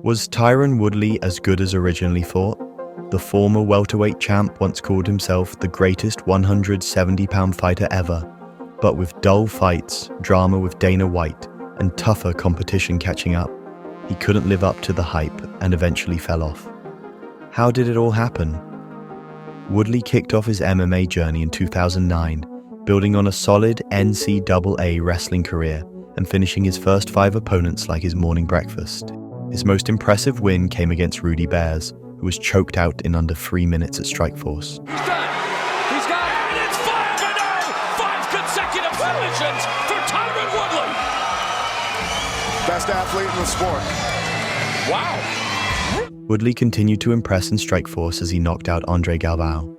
Was Tyron Woodley as good as originally thought? The former welterweight champ once called himself the greatest 170-pound fighter ever, but with dull fights, drama with Dana White, and tougher competition catching up, he couldn't live up to the hype and eventually fell off. How did it all happen? Woodley kicked off his MMA journey in 2009, building on a solid NCAA wrestling career and finishing his first 5 opponents like his morning breakfast. His most impressive win came against Rudy Bears, who was choked out in under 3 minutes at Strikeforce. He's done. He's got it. And it's 5-0. 5 consecutive submissions for Tyron Woodley. Best athlete in the sport. Wow. Woodley continued to impress in Strikeforce as he knocked out Andre Galvao.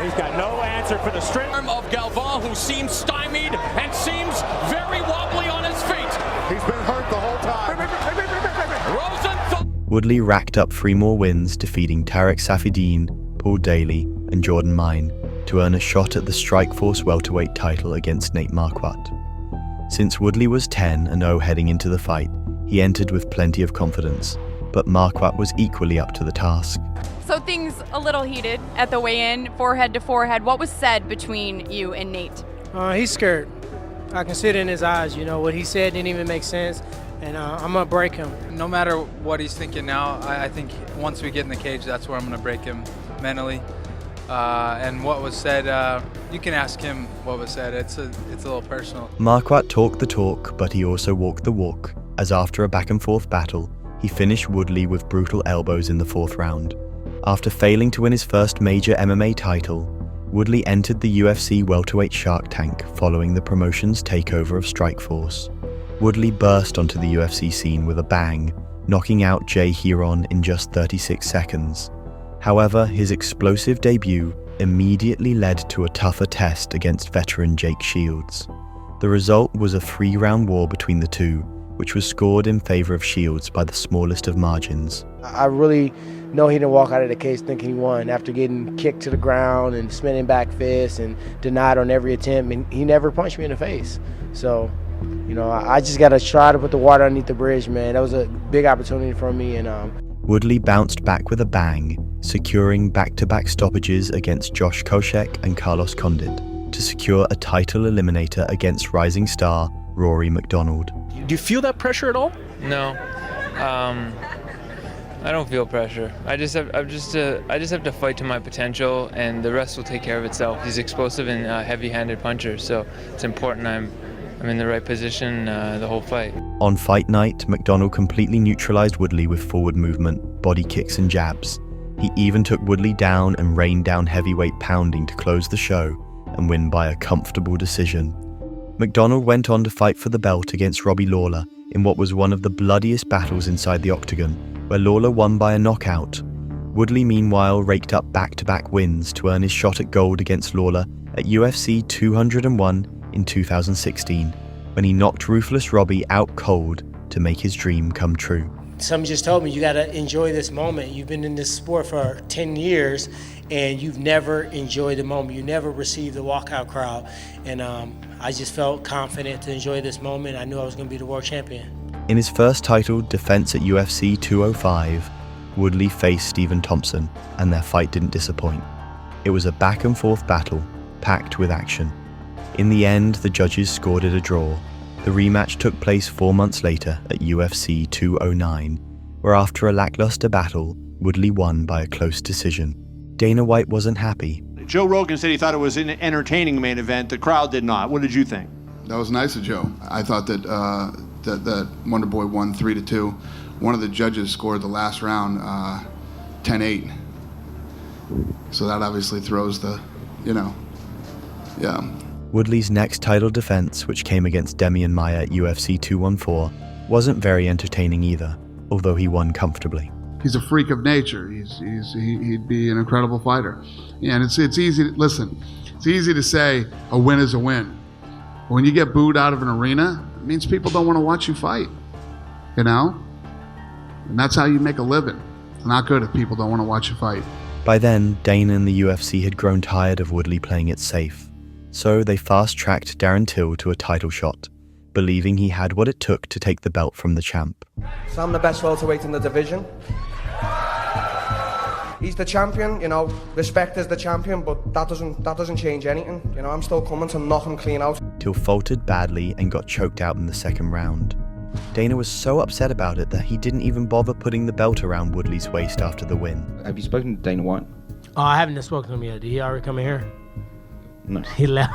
He's got no answer for the string Of Galvao, who seems stymied and seems very wobbly on his feet. He's been hurt the whole time. Rosenthal. Woodley racked up 3 more wins, defeating Tarek Saffiedine, Paul Daly, and Jordan Mine to earn a shot at the Strikeforce welterweight title against Nate Marquardt. Since Woodley was 10-0 heading into the fight, he entered with plenty of confidence, but Marquardt was equally up to the task. So things a little heated at the weigh-in, forehead to forehead. What was said between you and Nate? He's scared. I can see it in his eyes. You know, what he said didn't even make sense, and I'm going to break him. No matter what he's thinking now, I think once we get in the cage, that's where I'm going to break him mentally. And what was said, you can ask him what was said. It's a little personal. Marquardt talked the talk, but he also walked the walk, as after a back-and-forth battle, he finished Woodley with brutal elbows in the 4th round. After failing to win his first major MMA title, Woodley entered the UFC welterweight Shark Tank following the promotion's takeover of Strikeforce. Woodley burst onto the UFC scene with a bang, knocking out Jay Heron in just 36 seconds. However, his explosive debut immediately led to a tougher test against veteran Jake Shields. The result was a 3-round war between the two, which was scored in favor of Shields by the smallest of margins. I really know he didn't walk out of the cage thinking he won after getting kicked to the ground and spinning back fists and denied on every attempt, and he never punched me in the face. So, you know, I just got to try to put the water underneath the bridge, man. That was a big opportunity for me. And Woodley bounced back with a bang, securing back-to-back stoppages against Josh Koscheck and Carlos Condit to secure a title eliminator against rising star Rory McDonald. Do you feel that pressure at all? No, I don't feel pressure. I just have to fight to my potential, and the rest will take care of itself. He's explosive and heavy-handed puncher, so it's important I'm in the right position the whole fight. On fight night, McDonald completely neutralized Woodley with forward movement, body kicks, and jabs. He even took Woodley down and rained down heavyweight pounding to close the show and win by a comfortable decision. McDonald went on to fight for the belt against Robbie Lawler in what was one of the bloodiest battles inside the octagon, where Lawler won by a knockout. Woodley meanwhile raked up back-to-back wins to earn his shot at gold against Lawler at UFC 201 in 2016, when he knocked Ruthless Robbie out cold to make his dream come true. Somebody just told me, you got to enjoy this moment. You've been in this sport for 10 years, and you've never enjoyed the moment. You never received the walkout crowd. And I just felt confident to enjoy this moment. I knew I was going to be the world champion. In his first title defense at UFC 205, Woodley faced Stephen Thompson, and their fight didn't disappoint. It was a back-and-forth battle, packed with action. In the end, the judges scored it a draw. The rematch took place 4 months later at UFC 209, where after a lackluster battle, Woodley won by a close decision. Dana White wasn't happy. Joe Rogan said he thought it was an entertaining main event. The crowd did not. What did you think? That was nice of Joe. I thought that that Wonder Boy won 3-2. One of the judges scored the last round 10-8. So that obviously throws the, yeah. Woodley's next title defense, which came against Demian Maia at UFC 214, wasn't very entertaining either, although he won comfortably. He's a freak of nature. He'd be an incredible fighter. Yeah, and it's easy. Listen, it's easy to say a win is a win. But when you get booed out of an arena, it means people don't want to watch you fight. And that's how you make a living. It's not good if people don't want to watch you fight. By then, Dana and the UFC had grown tired of Woodley playing it safe, so they fast-tracked Darren Till to a title shot, believing he had what it took to take the belt from the champ. So I'm the best welterweight in the division. He's the champion, you know, respect is the champion, but that doesn't change anything. You know, I'm still coming to knock him clean out. Till faltered badly and got choked out in the second round. Dana was so upset about it that he didn't even bother putting the belt around Woodley's waist after the win. Have you spoken to Dana White? Oh, I haven't spoken to him yet. Did he already come in here? No. He left.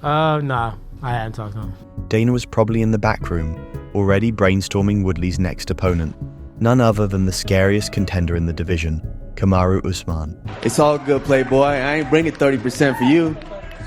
Nah, I hadn't talked to him. Dana was probably in the back room, already brainstorming Woodley's next opponent. None other than the scariest contender in the division, Kamaru Usman. It's all good, playboy. I ain't bringing 30% for you.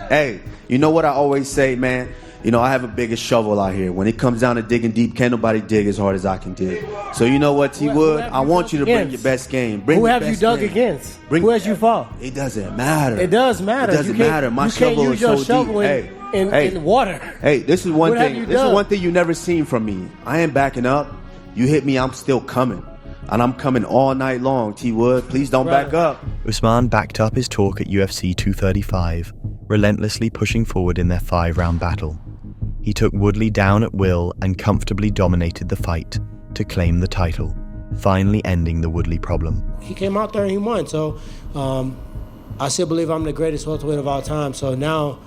Hey, you know what I always say, man? You know, I have a bigger shovel out here. When it comes down to digging deep, can't nobody dig as hard as I can dig. So you know what, T. Wood? I want you to bring your best game. Who have you dug against? Who has you fought? It doesn't matter. It does matter. It doesn't matter. My shovel is so deep. In water. Hey, this is one thing. This is one thing you never seen from me. I ain't backing up. You hit me, I'm still coming. And I'm coming all night long, T. Wood. Please don't back up. Usman backed up his talk at UFC 235, relentlessly pushing forward in their 5-round battle. He took Woodley down at will and comfortably dominated the fight to claim the title, finally ending the Woodley problem. He came out there and he won, so I still believe I'm the greatest welterweight of all time, so now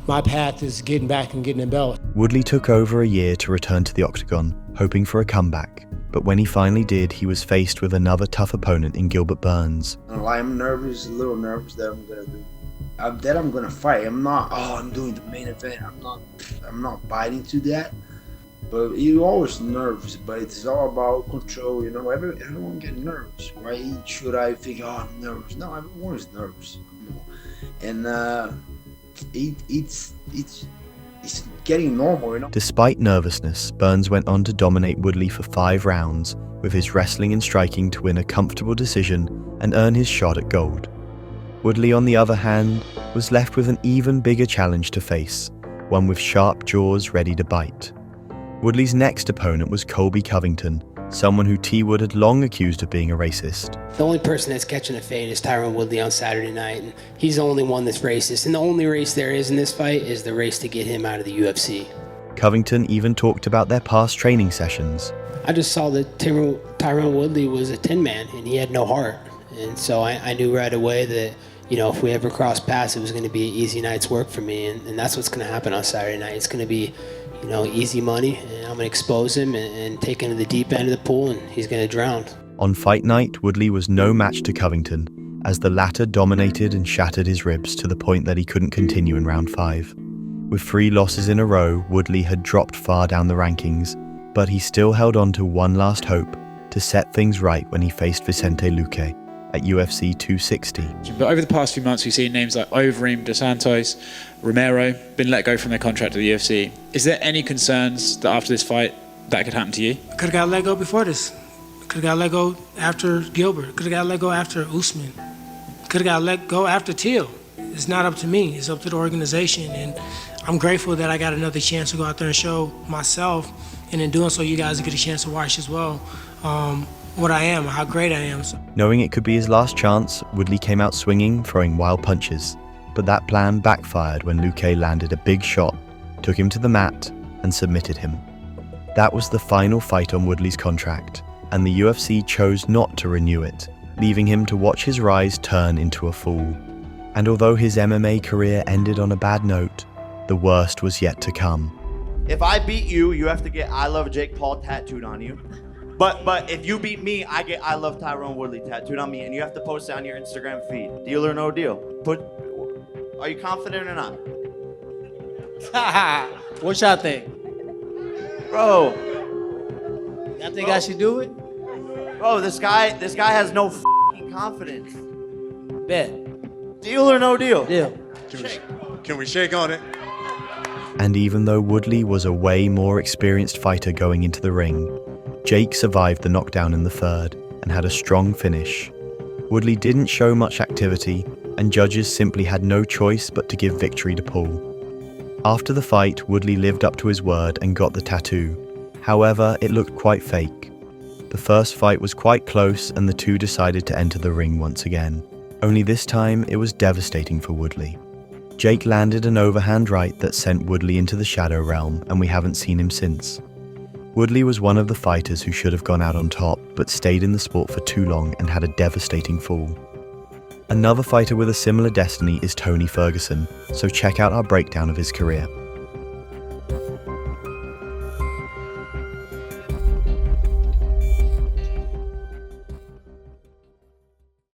my path is getting back and getting a belt. Woodley took over a year to return to the octagon, hoping for a comeback. But when he finally did, he was faced with another tough opponent in Gilbert Burns. I'm nervous, a little nervous that I'm gonna fight. I'm not, I'm doing the main event. I'm not biting to that. But you're always nervous, but it's all about control, you know. Everyone get nervous. Why should I think, I'm nervous? No, everyone is nervous. And it's getting normal, you know. Despite nervousness, Burns went on to dominate Woodley for 5 rounds, with his wrestling and striking to win a comfortable decision and earn his shot at gold. Woodley, on the other hand, was left with an even bigger challenge to face, one with sharp jaws ready to bite. Woodley's next opponent was Colby Covington, someone who T. Wood had long accused of being a racist. The only person that's catching a fade is Tyron Woodley on Saturday night, and he's the only one that's racist. And the only race there is in this fight is the race to get him out of the UFC. Covington even talked about their past training sessions. I just saw that Tyron Woodley was a tin man, and he had no heart. And so I knew right away that, you know, if we ever crossed paths, it was going to be an easy night's work for me. And that's what's going to happen on Saturday night. It's going to be, you know, easy money, and I'm going to expose him and take him to the deep end of the pool, and he's going to drown. On fight night, Woodley was no match to Covington, as the latter dominated and shattered his ribs to the point that he couldn't continue in round 5. With 3 losses in a row, Woodley had dropped far down the rankings, but he still held on to one last hope to set things right when he faced Vicente Luque at UFC 260. But over the past few months, we've seen names like Overeem, Dos Santos, Romero been let go from their contract at the UFC. Is there any concerns that after this fight that could happen to you? Could have got let go before this. Could have got let go after Gilbert. Could have got let go after Usman. Could have got let go after Teal. It's not up to me. It's up to the organization. And I'm grateful that I got another chance to go out there and show myself. And in doing so, you guys get a chance to watch as well what I am, how great I am. Knowing it could be his last chance, Woodley came out swinging, throwing wild punches. But that plan backfired when Luque landed a big shot, took him to the mat, and submitted him. That was the final fight on Woodley's contract, and the UFC chose not to renew it, leaving him to watch his rise turn into a fall. And although his MMA career ended on a bad note, the worst was yet to come. If I beat you, you have to get I Love Jake Paul tattooed on you. But if you beat me, I get I Love Tyron Woodley tattooed on me, and you have to post it on your Instagram feed. Deal or no deal? Are you confident or not? What y'all think? Bro. Y'all think I should do it? Bro, this guy has no f***ing confidence. Bet. Deal or no deal? Deal. Can we shake on it? And even though Woodley was a way more experienced fighter going into the ring, Jake survived the knockdown in the 3rd and had a strong finish. Woodley didn't show much activity, and judges simply had no choice but to give victory to Paul. After the fight, Woodley lived up to his word and got the tattoo. However, it looked quite fake. The first fight was quite close, and the two decided to enter the ring once again. Only this time, it was devastating for Woodley. Jake landed an overhand right that sent Woodley into the shadow realm, and we haven't seen him since. Woodley was one of the fighters who should have gone out on top, but stayed in the sport for too long and had a devastating fall. Another fighter with a similar destiny is Tony Ferguson, so check out our breakdown of his career.